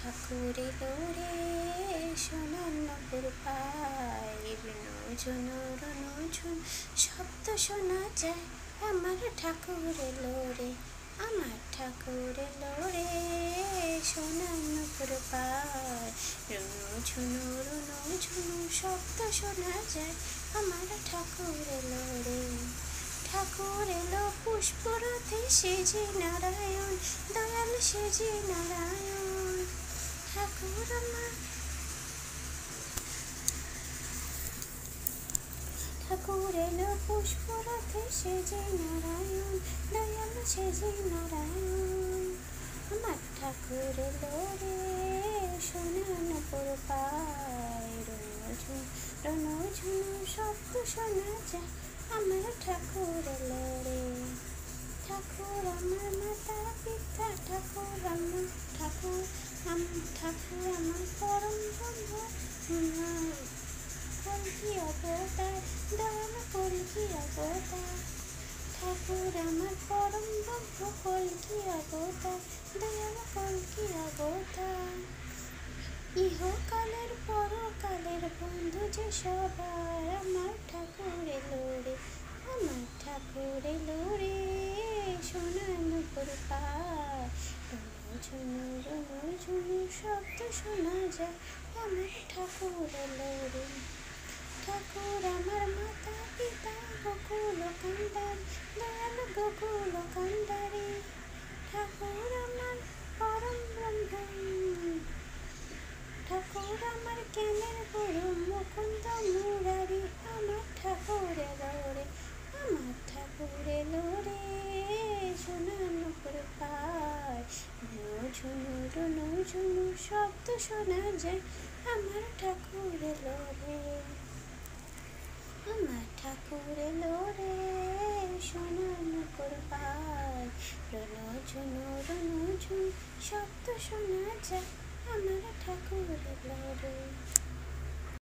ঠাকুর এলো রে সোনার নপুর পায়, রুনঝুনু রুনঝুন শব্দ শোনা যায়। আমার ঠাকুর এলো রে, আমার ঠাকুর এলো রে সোনার নপুর পায়, রুনঝুনু রুনঝুনু শব্দ শোনা যায়। আমার ঠাকুর এলো রে, ঠাকুর এলো পুষ্পরথে সেজে নারায়ণ, দয়াল সেজে নারায়ণ। ঠাকুর আমার, ঠাকুর এলো পুষ্পরথে সেজে নারায়ণ, দয়াল সেজে নারায়ণ। আমার ঠাকুর এলো রে সোনার নপুর পায়, রুনঝুন রুনঝুন শব্দ শোনা যায়। আমার ঠাকুর এলো রে, ঠাকুর আমার মাতা পিতা, ঠাকুর আমার ঠাকুর ঠাকুর আমার পরম বন্ধু, কল্কি অবতার, দয়াল কল্কি অবতার। ঠাকুর আমার পরম বন্ধু, কল্কি অবতার, দয়াল কল্কি অবতার। ইহকালের পরকালের বন্ধু যে সবার, আমার ঠাকুর এলো রে, আমার ঠাকুর এলো রে সোনার নপুর পায়, রুনঝুনু রুনঝুনু শব্দ শোনা যায়। আমার ঠাকুর এলো রে, ঠাকুর আমার মাতা পিতা, গোকুল কান্ডার, দয়াল গোকুল কান্ডারে। ঠাকুর আমার পরম ব্রহ্ম, ঠাকুর আমার জ্ঞানের গুরু, মুকুন্দ মুরারি। আমার ঠাকুর এলো রে, আমার ঠাকুর এলো রে সোনার নপুর পায়, রুনঝুনু রুনঝুনু শব্দ শোনা যায়। আমার ঠাকুর এলো রে, আমার ঠাকুর এলো রে সোনার নপুর পায়, রুনঝুনু রুনঝুন শব্দ শোনা যায়। আমার ঠাকুর এলো রে।